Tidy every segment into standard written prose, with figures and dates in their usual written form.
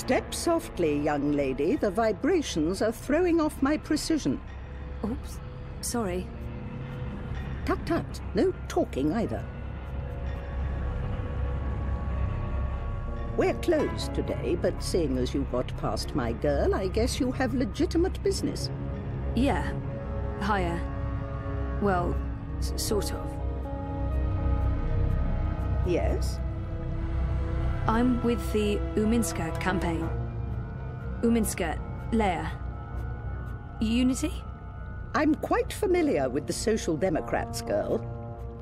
Step softly, young lady. The vibrations are throwing off my precision. Oops, sorry. Tut tut, no talking either. We're closed today, but seeing as you got past my girl, I guess you have legitimate business. Yeah. Hiya. Well, sort of. Yes? I'm with the Uminska campaign. Uminska, Leia. Unity? I'm quite familiar with the Social Democrats, girl.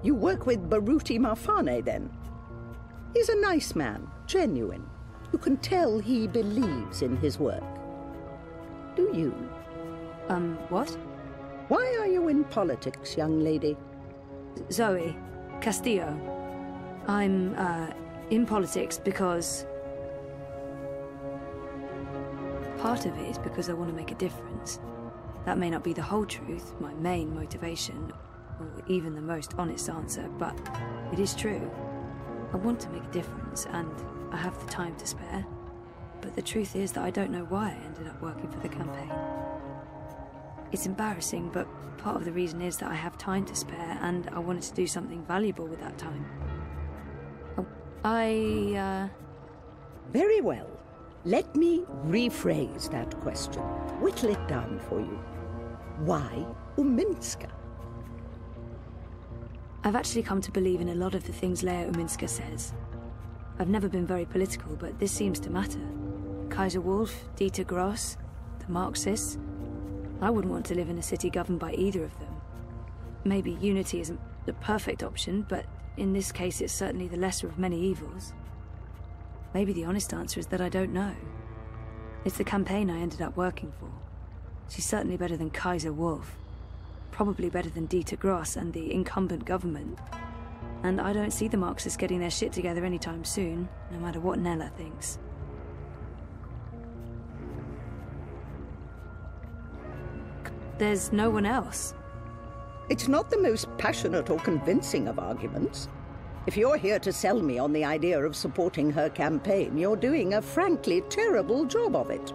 You work with Baruti Marfane, then? He's a nice man, genuine. You can tell he believes in his work. Do you? What? Why are you in politics, young lady? Zoe Castillo. I'm, in politics because... Part of it is because I want to make a difference. That may not be the whole truth, my main motivation, or even the most honest answer, but it is true. I want to make a difference, and I have the time to spare. But the truth is that I don't know why I ended up working for the campaign. It's embarrassing, but part of the reason is that I have time to spare, and I wanted to do something valuable with that time. Very well. Let me rephrase that question. Whittle it down for you. Why Uminska? I've actually come to believe in a lot of the things Leia Uminska says. I've never been very political, but this seems to matter. Kaiser Wolf, Dieter Gross, the Marxists. I wouldn't want to live in a city governed by either of them. Maybe unity isn't the perfect option, but in this case it's certainly the lesser of many evils. Maybe the honest answer is that I don't know. It's the campaign I ended up working for. She's certainly better than Kaiser Wolf. Probably better than Dieter Gross and the incumbent government. And I don't see the Marxists getting their shit together anytime soon, no matter what Nella thinks. There's no one else. It's not the most passionate or convincing of arguments. If you're here to sell me on the idea of supporting her campaign, you're doing a frankly terrible job of it.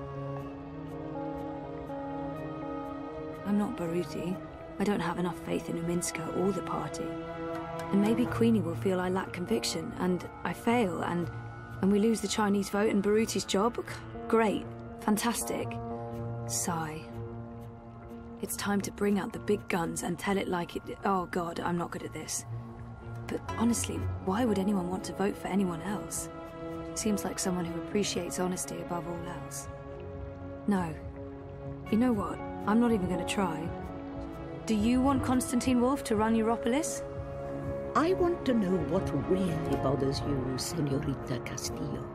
I'm not Baruti. I don't have enough faith in Uminska or the party. And maybe Queenie will feel I lack conviction, and I fail, and we lose the Chinese vote and Baruti's job. Great. Fantastic. Sigh. It's time to bring out the big guns and tell it like it... Oh God, I'm not good at this. But honestly, why would anyone want to vote for anyone else? Seems like someone who appreciates honesty above all else. No. You know what? I'm not even going to try. Do you want Constantine Wolf to run Europolis? I want to know what really bothers you, Señorita Castillo.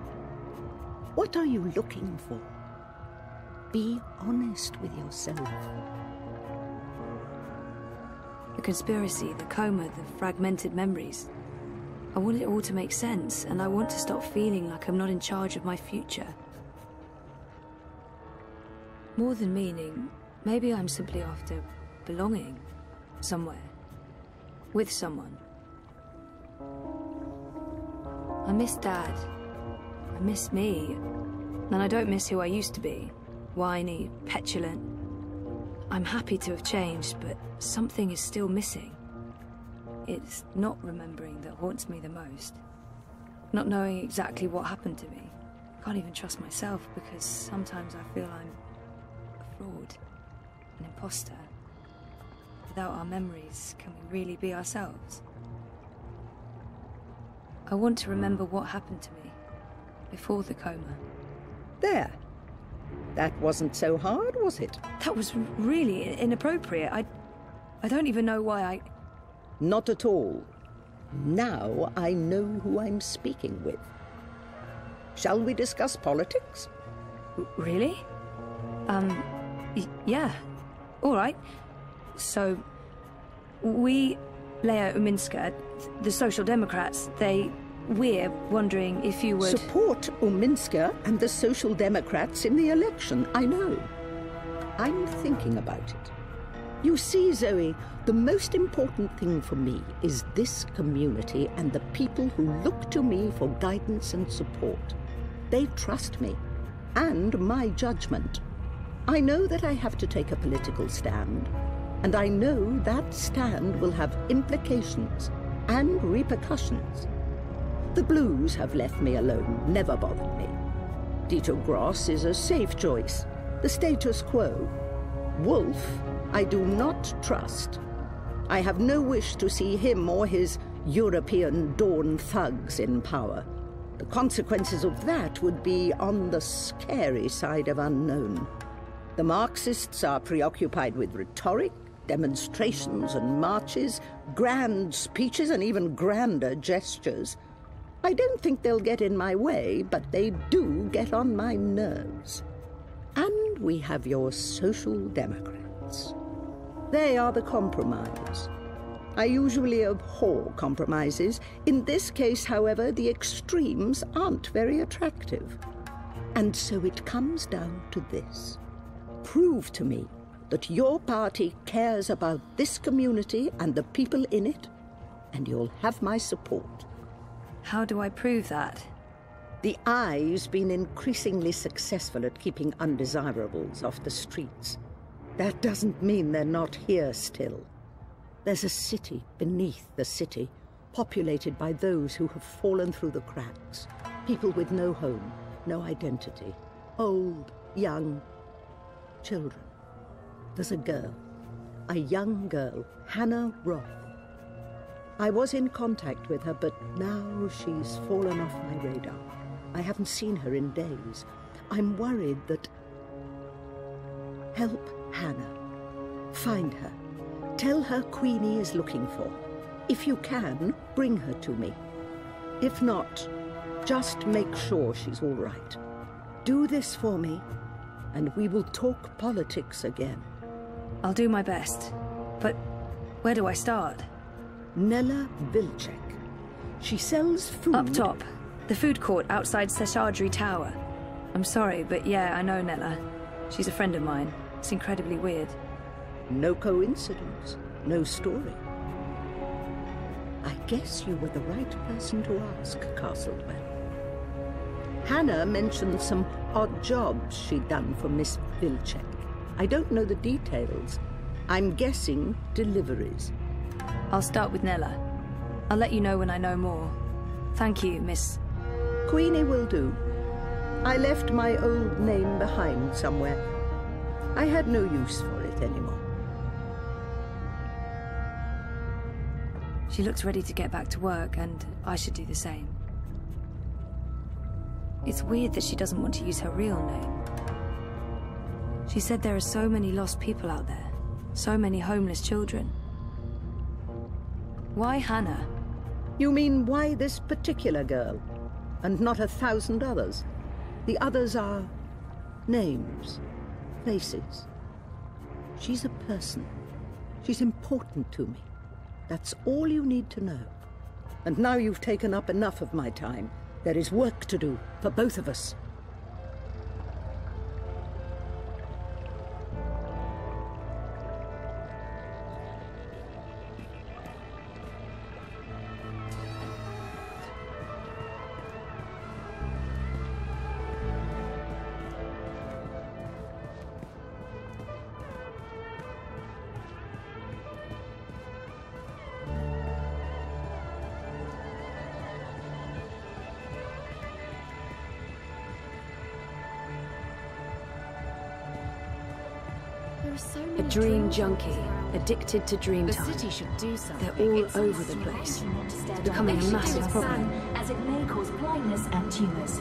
What are you looking for? Be honest with yourself. The conspiracy, the coma, the fragmented memories. I want it all to make sense, and I want to stop feeling like I'm not in charge of my future. More than meaning, maybe I'm simply after belonging somewhere. With someone. I miss Dad. I miss me. And I don't miss who I used to be. Whiny, petulant. I'm happy to have changed, but something is still missing. It's not remembering that haunts me the most. Not knowing exactly what happened to me. I can't even trust myself because sometimes I feel I'm a fraud, an imposter. Without our memories, can we really be ourselves? I want to remember what happened to me before the coma. There. That wasn't so hard, was it? That was really inappropriate. I don't even know why I... Not at all. Now I know who I'm speaking with. Shall we discuss politics? Really? Yeah. All right. So, we, Leia Uminska, the Social Democrats, we're wondering if you would... Support Uminska and the Social Democrats in the election, I know. I'm thinking about it. You see, Zoe, the most important thing for me is this community and the people who look to me for guidance and support. They trust me. and my judgment. I know that I have to take a political stand, and I know that stand will have implications and repercussions. The Blues have left me alone, never bothered me. Dieter Gross is a safe choice, the status quo. Wolf, I do not trust. I have no wish to see him or his European Dawn thugs in power. The consequences of that would be on the scary side of unknown. The Marxists are preoccupied with rhetoric, demonstrations and marches, grand speeches and even grander gestures. I don't think they'll get in my way, but they do get on my nerves. And we have your Social Democrats. They are the compromise. I usually abhor compromises. In this case, however, the extremes aren't very attractive. And so it comes down to this. Prove to me that your party cares about this community and the people in it, and you'll have my support. How do I prove that? The Eye's been increasingly successful at keeping undesirables off the streets. That doesn't mean they're not here still. There's a city beneath the city, populated by those who have fallen through the cracks. People with no home, no identity. Old, young, children. There's a girl, a young girl, Hannah Roth. I was in contact with her, but now she's fallen off my radar. I haven't seen her in days. I'm worried that... Help Hannah. Find her. Tell her Queenie is looking for. If you can, bring her to me. If not, just make sure she's all right. Do this for me, and we will talk politics again. I'll do my best. But where do I start? Nella Vilcek. She sells food... Up top. The food court outside Seshadri Tower. I'm sorry, but yeah, I know Nella. She's a friend of mine. It's incredibly weird. No coincidence. No story. I guess you were the right person to ask, Castlewell. Hannah mentioned some odd jobs she'd done for Miss Vilcek. I don't know the details. I'm guessing deliveries. I'll start with Nella. I'll let you know when I know more. Thank you, Miss... Queenie will do. I left my old name behind somewhere. I had no use for it anymore. She looks ready to get back to work, and I should do the same. It's weird that she doesn't want to use her real name. She said there are so many lost people out there, so many homeless children. Why Hannah? You mean why this particular girl, and not 1,000 others? The others are names, places. She's a person. She's important to me. That's all you need to know. And now you've taken up enough of my time. There is work to do for both of us. A dream junkie, addicted to dream time. The city should do something. They're all over the place. It's becoming a massive problem. As it may cause blindness and tumors.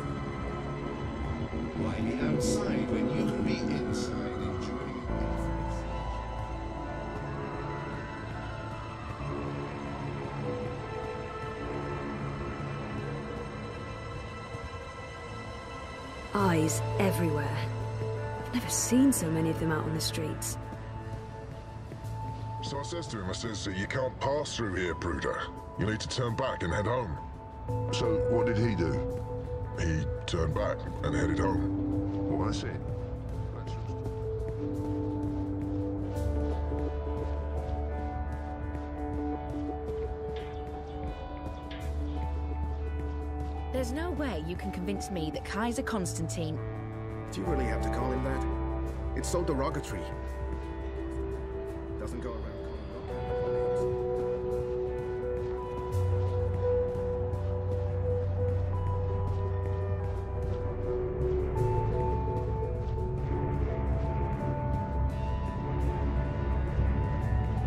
Why be outside when you can be inside enjoying Eyes everywhere. I've never seen so many of them out on the streets. So I says to him, I says, you can't pass through here, Bruder. You need to turn back and head home. So, what did he do? He turned back and headed home. Oh, I see. There's no way you can convince me that Kaiser Constantine... Do you really have to call him that? It's so derogatory. Doesn't go around calling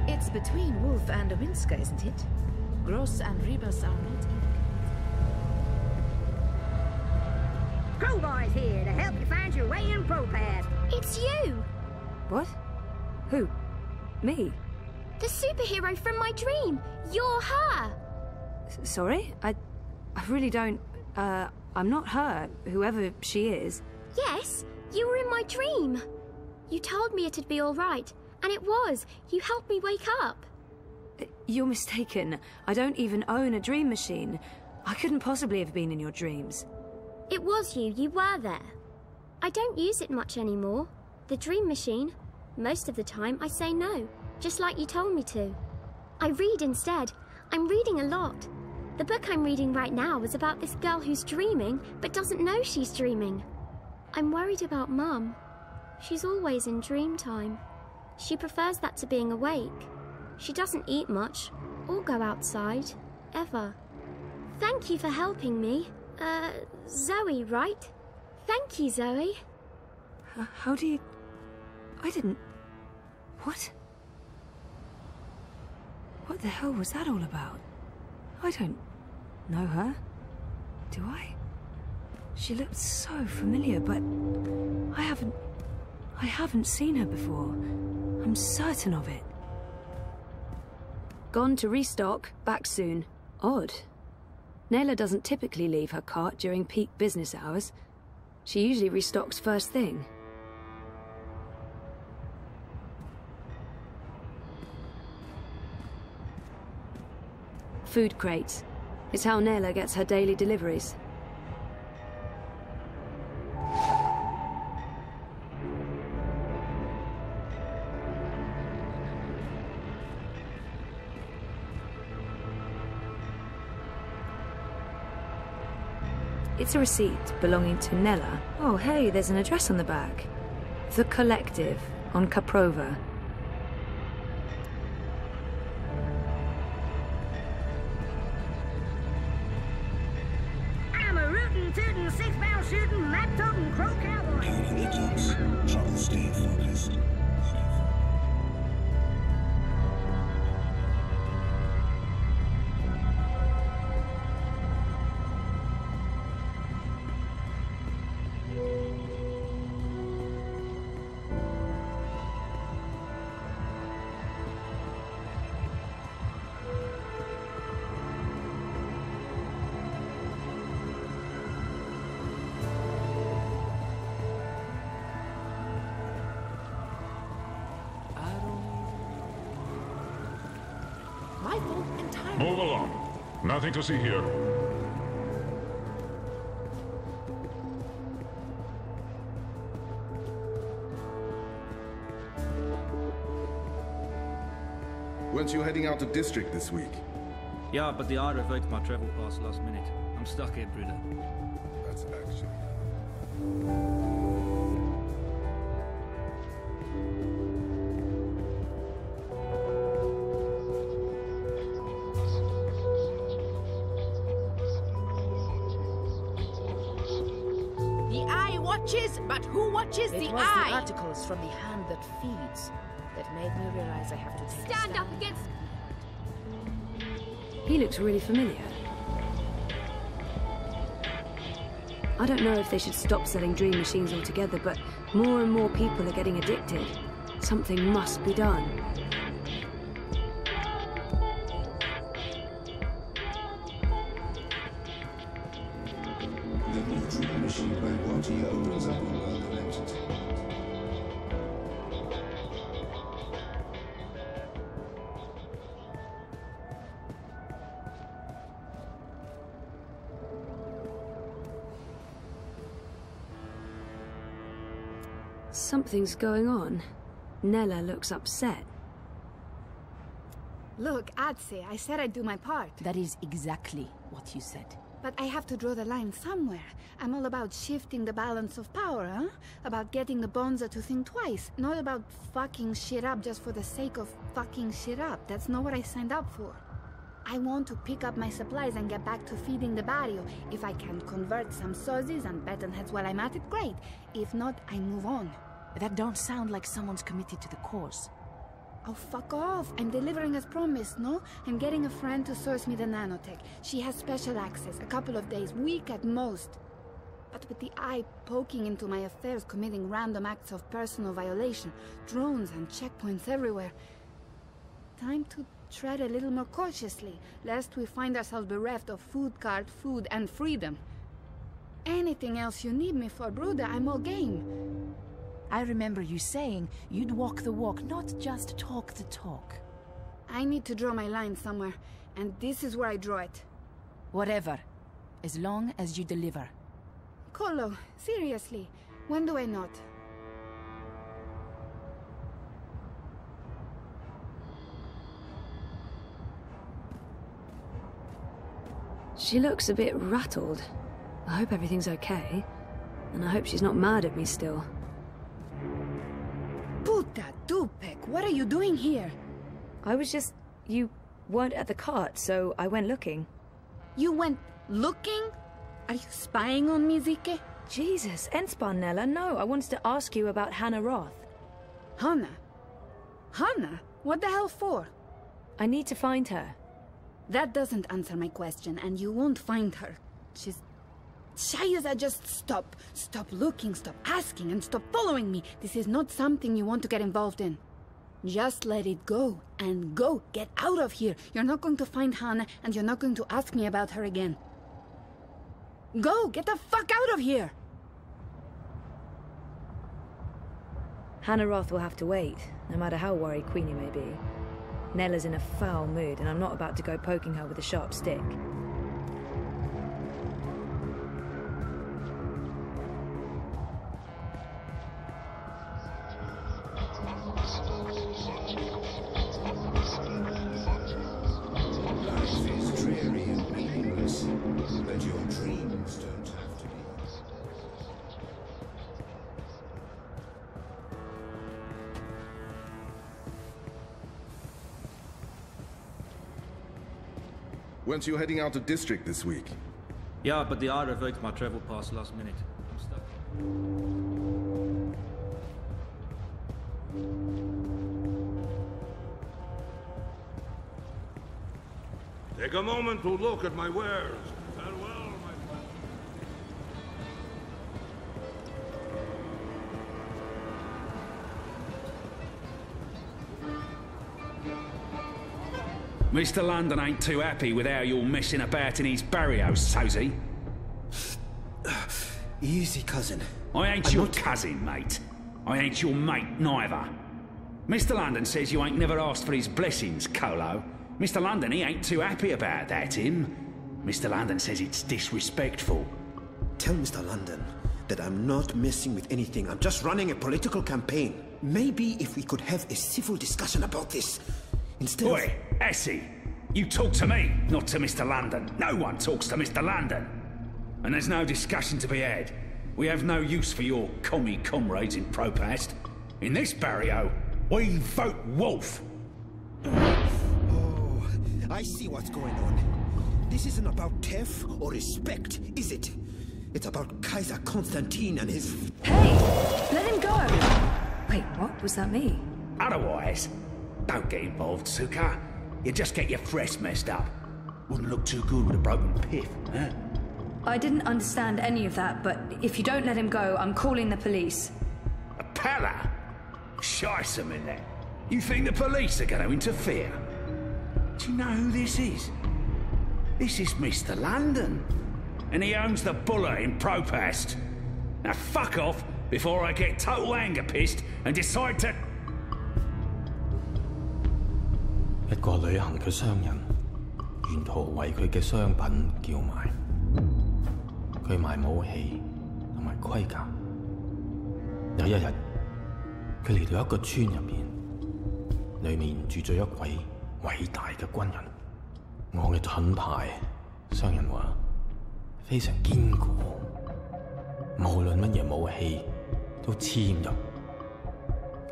It's between Wolf and Ominska, isn't it? Gross and Rebus are not in. Crowbar's here to help you find your way in ProPass. It's you! What? Who? Me? The superhero from my dream! You're her! Sorry? I really don't... I'm not her, whoever she is. Yes, you were in my dream. You told me it'd be alright, and it was. You helped me wake up. You're mistaken. I don't even own a dream machine. I couldn't possibly have been in your dreams. It was you. You were there. I don't use it much anymore. The dream machine. Most of the time, I say no, just like you told me to. I read instead. I'm reading a lot. The book I'm reading right now is about this girl who's dreaming, but doesn't know she's dreaming. I'm worried about Mum. She's always in dream time. She prefers that to being awake. She doesn't eat much, or go outside, ever. Thank you for helping me. Zoe, right? Thank you, Zoe. How do you... I didn't... What? What the hell was that all about? I don't know her. Do I? She looked so familiar, but I haven't seen her before. I'm certain of it. Gone to restock, back soon. Odd. Nayla doesn't typically leave her cart during peak business hours. She usually restocks first thing. Food crates. It's how Nayla gets her daily deliveries. It's a receipt belonging to Nella. Oh, hey, there's an address on the back. The Collective on Caprova. I'm a rootin', tootin', six-barrel shootin', map-toting, crow cowboy. Counting the ducks. Trouble staying focused. Move along. Nothing to see here. Weren't you heading out to District this week? Yeah, but the art revoked my travel pass last minute. I'm stuck here, Bruder. That's actually... But who watches the eye? It was the articles from the hand that feeds that made me realize I have to take a stand up against... He looks really familiar. I don't know if they should stop selling dream machines altogether, but more and more people are getting addicted. Something must be done. The new dream machine by Party opens up a world of entertainment. Something's going on. Nella looks upset. Look, Adse, I said I'd do my part. That is exactly what you said. But I have to draw the line somewhere. I'm all about shifting the balance of power, huh? About getting the Bonza to think twice. Not about fucking shit up just for the sake of fucking shit up. That's not what I signed up for. I want to pick up my supplies and get back to feeding the barrio. If I can convert some sozzies and batonheads while I'm at it, great. If not, I move on. That don't sound like someone's committed to the cause. Oh, fuck off. I'm delivering as promised, no? I'm getting a friend to source me the nanotech. She has special access, a couple of days, week at most. But with the eye poking into my affairs, committing random acts of personal violation, drones and checkpoints everywhere. Time to tread a little more cautiously, lest we find ourselves bereft of food cart, food, and freedom. Anything else you need me for, Bruder, I'm all game. I remember you saying you'd walk the walk, not just talk the talk. I need to draw my line somewhere, and this is where I draw it. Whatever, as long as you deliver. Colo, seriously, when do I not? She looks a bit rattled. I hope everything's okay. And I hope she's not mad at me still. Puta Dupek, what are you doing here? I was just... You weren't at the cart, so I went looking. You went looking? Are you spying on me, Zike? Jesus, Ensparnella, no. I wanted to ask you about Hannah Roth. Hannah? Hannah? What the hell for? I need to find her. That doesn't answer my question, and you won't find her. She's... Shayza, just stop. Stop looking, stop asking, and stop following me. This is not something you want to get involved in. Just let it go, and go. Get out of here. You're not going to find Hannah, and you're not going to ask me about her again. Go! Get the fuck out of here! Hannah Roth will have to wait, no matter how worried Queenie may be. Nella's in a foul mood, and I'm not about to go poking her with a sharp stick. Life is dreary and meaningless, but your dreams don't have to be. Weren't you heading out to District this week? Yeah, but the I revoked my travel pass last minute. I'm stuck. Take a moment to look at my wares. Farewell, my friend. Mr. London ain't too happy with how you're messing about in his barrios, Sozy. Easy, cousin. I ain't your cousin, mate. I ain't your mate, neither. Mr. London says you ain't never asked for his blessings, Colo. Mr. London, he ain't too happy about that, him. Mr. London says it's disrespectful. Tell Mr. London that I'm not messing with anything. I'm just running a political campaign. Maybe if we could have a civil discussion about this, instead of... Oi, Essie, you talk to me, not to Mr. London. No one talks to Mr. London. And there's no discussion to be had. We have no use for your commie comrades in Propast. In this barrio, we vote Wolf. Oh, I see what's going on. This isn't about TEF or respect, is it? It's about Kaiser Constantine and his... Hey! Let him go! Wait, what? Was that me? Otherwise, don't get involved, Suka. You just get your fresh messed up. Wouldn't look too good with a broken pith, huh? I didn't understand any of that, but if you don't let him go, I'm calling the police. A palla? Shice him in there. You think the police are going to interfere? Do you know who this is? This is Mr. London. And he owns the Buller in Propast. Now fuck off before I get total anger pissed and decide to... 一個旅行嘅商人，沿途為佢嘅商品叫賣。佢賣武器同埋盔甲。有一日，佢嚟到一個村入邊，裏面住咗一位偉大嘅軍人。我嘅盾牌，商人話非常堅固，無論乜嘢武器都黐入，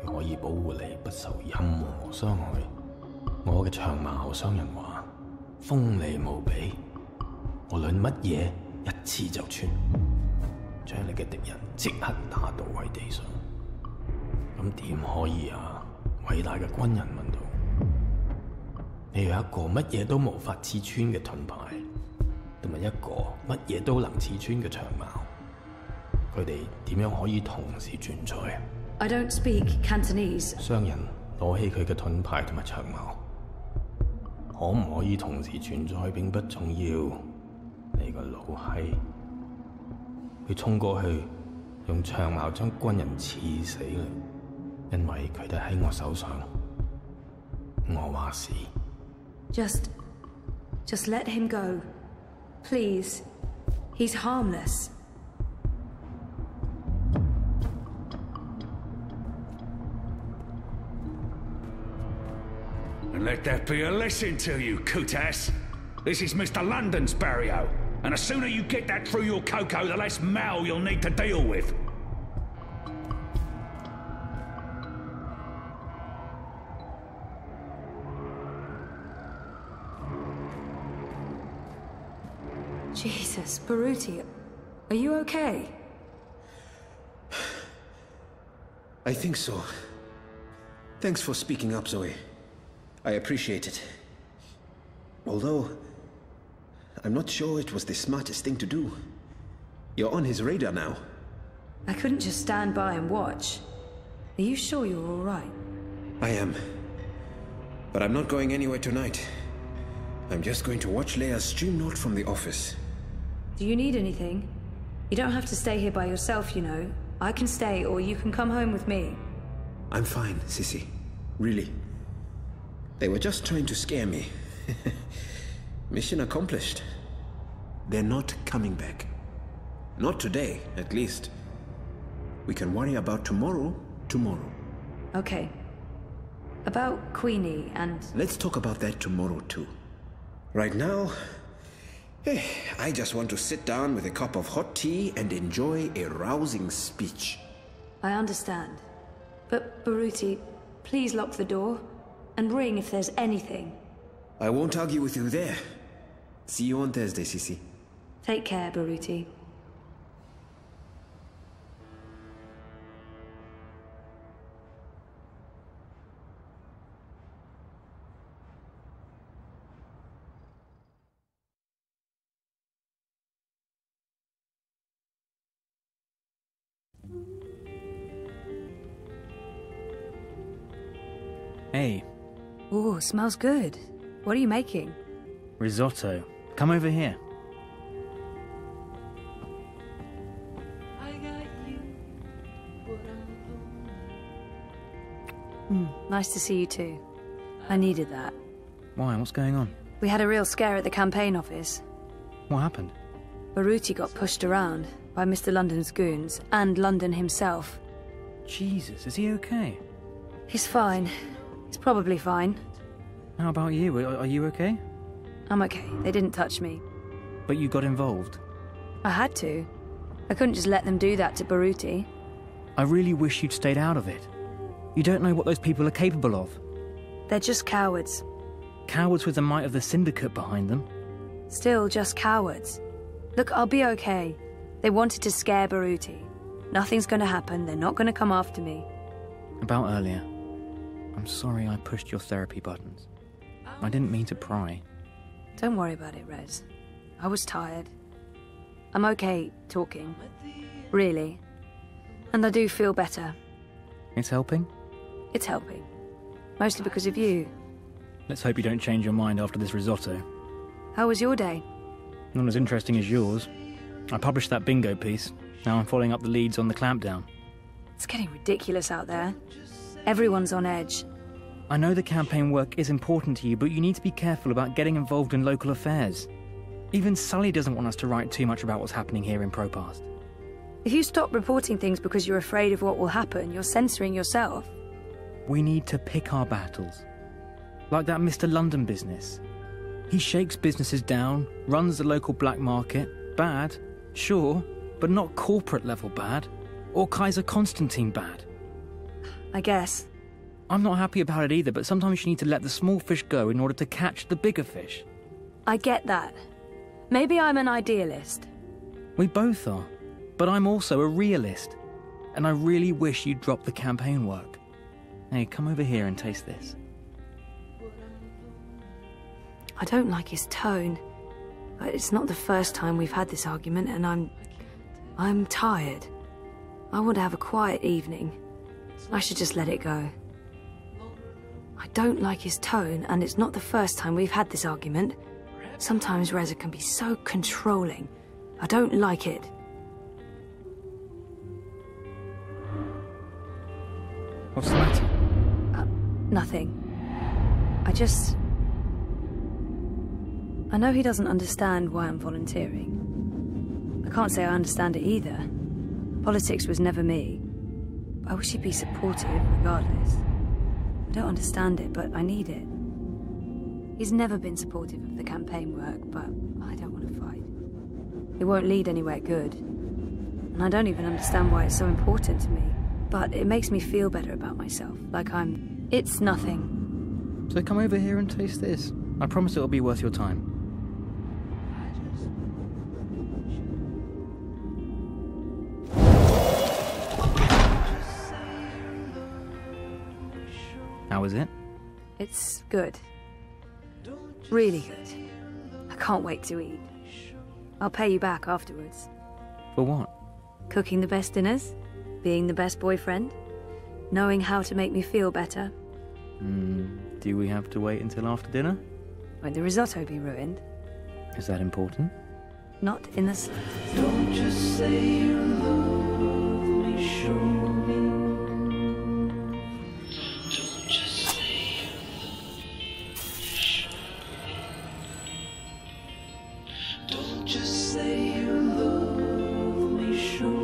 佢可以保護你不受任何傷害。我嘅長矛商人話：鋒利無比，無論乜嘢一刺就穿，將你嘅敵人即刻打倒喺地上。咁點可以啊？偉大嘅軍人問道。你有一個乜嘢都無法刺穿嘅盾牌，同埋一個乜嘢都能刺穿嘅長矛，佢哋點樣可以同時存在 I don't speak Cantonese. 商人攞起佢嘅盾牌同埋長矛，可唔可以同時存在並不重要。你個老閪，佢衝過去，用長矛將軍人刺死啦，因為佢哋喺我手上。我話事。Just let him go. Please. He's harmless. And let that be a lesson to you, Kutas. This is Mr. London's barrio, and the sooner you get that through your cocoa, the less Mal you'll need to deal with. Jesus, Baruti, are you okay? I think so. Thanks for speaking up, Zoe. I appreciate it. Although, I'm not sure it was the smartest thing to do. You're on his radar now. I couldn't just stand by and watch. Are you sure you're all right? I am. But I'm not going anywhere tonight. I'm just going to watch Leia's stream note from the office. Do you need anything? You don't have to stay here by yourself, you know. I can stay, or you can come home with me. I'm fine, Sissy. Really. They were just trying to scare me. Mission accomplished. They're not coming back. Not today, at least. We can worry about tomorrow, Okay. About Queenie and... Let's talk about that tomorrow, too. Right now, I just want to sit down with a cup of hot tea and enjoy a rousing speech. I understand. But, Baruti, please lock the door. And ring if there's anything. I won't argue with you there. See you on Thursday, Sissy. Take care, Baruti. Hey. Ooh, smells good. What are you making? Risotto. Come over here. Nice to see you too. I needed that. Why? What's going on? We had a real scare at the campaign office. What happened? Baruti got pushed around by Mr. London's goons, and London himself. Jesus, is he okay? He's fine. He's probably fine. How about you? Are you okay? I'm okay. They didn't touch me. But you got involved? I had to. I couldn't just let them do that to Baruti. I really wish you'd stayed out of it. You don't know what those people are capable of. They're just cowards. Cowards with the might of the Syndicate behind them. Still just cowards. Look, I'll be okay. They wanted to scare Baruti. Nothing's gonna happen. They're not gonna come after me. About earlier. I'm sorry I pushed your therapy buttons. I didn't mean to pry. Don't worry about it, Rez. I was tired. I'm okay talking. Really. And I do feel better. It's helping? It's helping. Mostly because of you. Let's hope you don't change your mind after this risotto. How was your day? Not as interesting as yours. I published that bingo piece. Now I'm following up the leads on the clampdown. It's getting ridiculous out there. Everyone's on edge. I know the campaign work is important to you, but you need to be careful about getting involved in local affairs. Even Sully doesn't want us to write too much about what's happening here in Propast. If you stop reporting things because you're afraid of what will happen, you're censoring yourself. We need to pick our battles. Like that Mr. London business. He shakes businesses down, runs the local black market, Bad, sure, but not corporate level bad. Or Kaiser Constantine bad. I guess. I'm not happy about it either, but sometimes you need to let the small fish go in order to catch the bigger fish. I get that. Maybe I'm an idealist. We both are. But I'm also a realist. And I really wish you'd drop the campaign work. Hey, come over here and taste this. I don't like his tone. It's not the first time we've had this argument, and I'm tired. I want to have a quiet evening. I should just let it go. I don't like his tone, and it's not the first time we've had this argument. Sometimes Reza can be so controlling. I don't like it. What's the matter? Nothing. I know he doesn't understand why I'm volunteering. I can't say I understand it either. Politics was never me. I wish he'd be supportive, regardless. I don't understand it, but I need it. He's never been supportive of the campaign work, but I don't want to fight. It won't lead anywhere good. And I don't even understand why it's so important to me. But it makes me feel better about myself, like it's nothing. So come over here and taste this. I promise it'll be worth your time. How is it? It's good. Really good. I can't wait to eat. I'll pay you back afterwards. For what? Cooking the best dinners, being the best boyfriend, knowing how to make me feel better. Do we have to wait until after dinner? Won't the risotto be ruined? Is that important? Not in the slightest. Don't just say you love me, show me. Don't just say you love me, show me. Don't just say you love me, show me.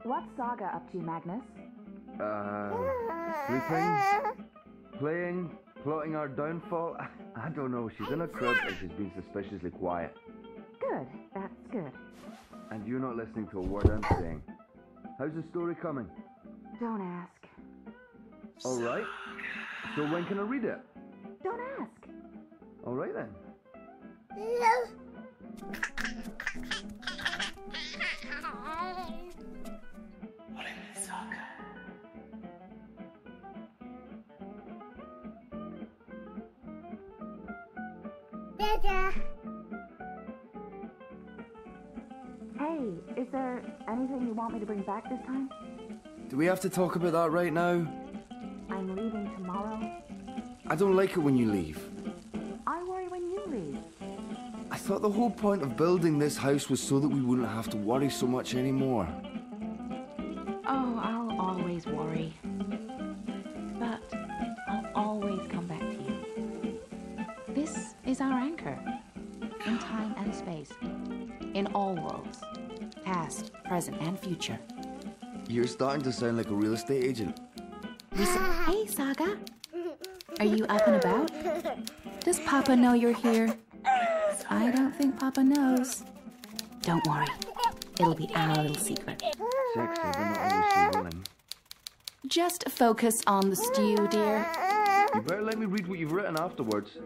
What's Saga up to, Magnus? Sleeping, playing, plotting our downfall. I don't know, she's in a crib and she's been suspiciously quiet. Good, that's good. And you're not listening to a word I'm saying. How's the story coming? Don't ask. Alright. So when can I read it? Don't ask. Alright then. Hey, is there anything you want me to bring back this time? Do we have to talk about that right now? I'm leaving tomorrow. I don't like it when you leave. I worry when you leave. I thought the whole point of building this house was so that we wouldn't have to worry so much anymore. Oh, I'll always worry. But I'll always come back to you. This is our anchor. In time and space. In all worlds. Past, present, and future. You're starting to sound like a real estate agent. Hey, Saga. Are you up and about? Does Papa know you're here? I don't think Papa knows. Don't worry. It'll be our little secret. Sexy, but not always so willing. Just focus on the stew, dear. You better let me read what you've written afterwards.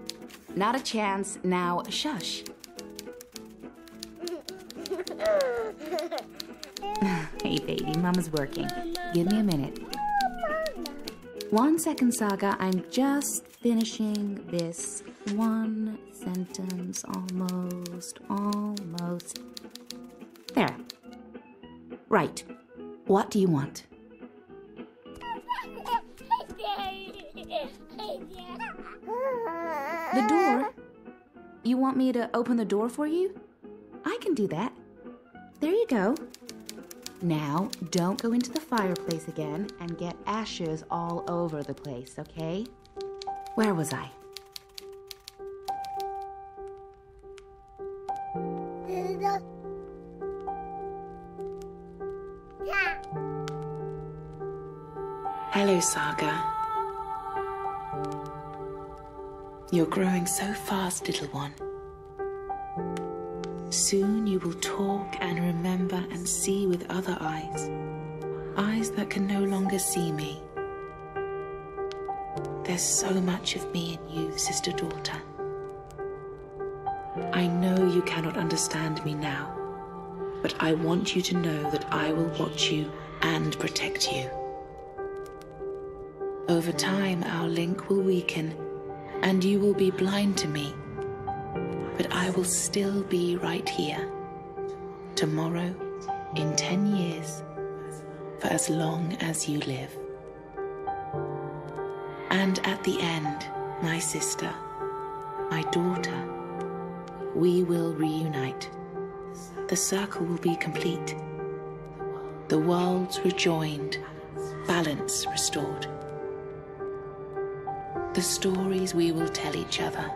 Not a chance. Now, shush. Hey, baby, Mama's working. Give me a minute. 1 second, Saga. I'm just finishing this one sentence. Almost. There. Right. What do you want? The door? You want me to open the door for you? I can do that. There you go. Now, don't go into the fireplace again and get ashes all over the place, okay? Where was I? Hello, Saga. You're growing so fast, little one. Soon you will talk and remember and see with other eyes. Eyes that can no longer see me. There's so much of me in you, sister-daughter. I know you cannot understand me now, but I want you to know that I will watch you and protect you. Over time, our link will weaken, and you will be blind to me. But I will still be right here. Tomorrow, in 10 years, for as long as you live. And at the end, my sister, my daughter, we will reunite. The circle will be complete. The worlds rejoined, balance restored. The stories we will tell each other.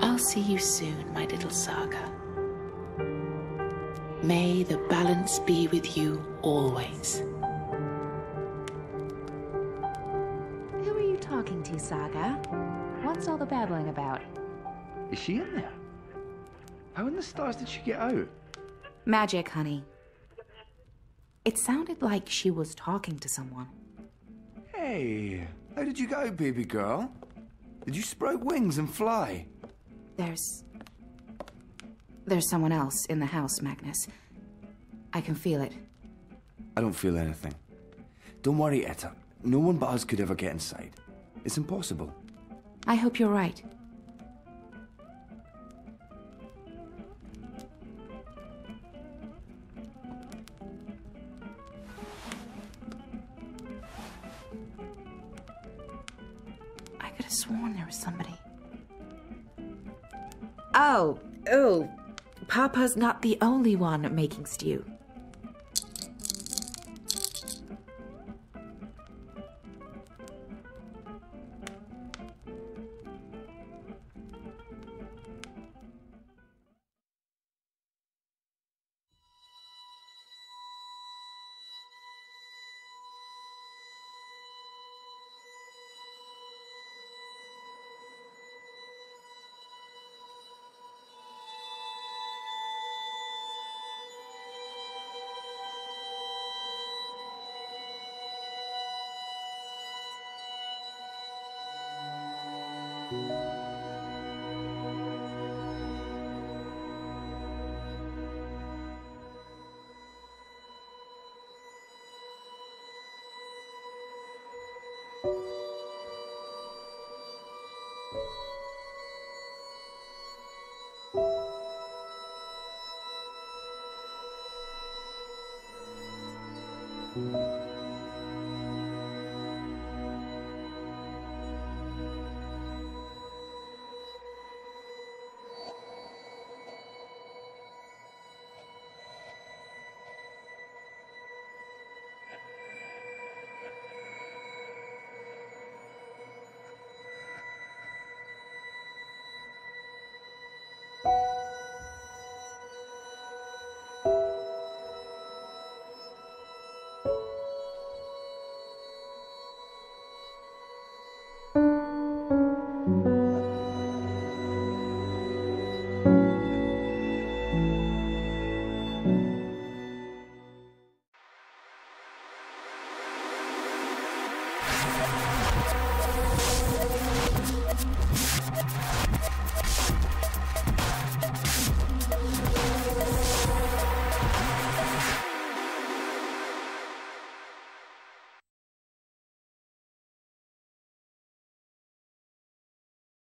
I'll see you soon, my little Saga. May the balance be with you always. Who are you talking to, Saga? What's all the babbling about? Is she in there? How in the stars did she get out? Magic, honey. It sounded like she was talking to someone. Hey, how did you get out, baby girl? Did you sprout wings and fly? There's someone else in the house, Magnus. I can feel it. I don't feel anything. Don't worry, Etta. No one but us could ever get inside. It's impossible. I hope you're right. I could have sworn there was somebody. Oh, Papa's not the only one making stew.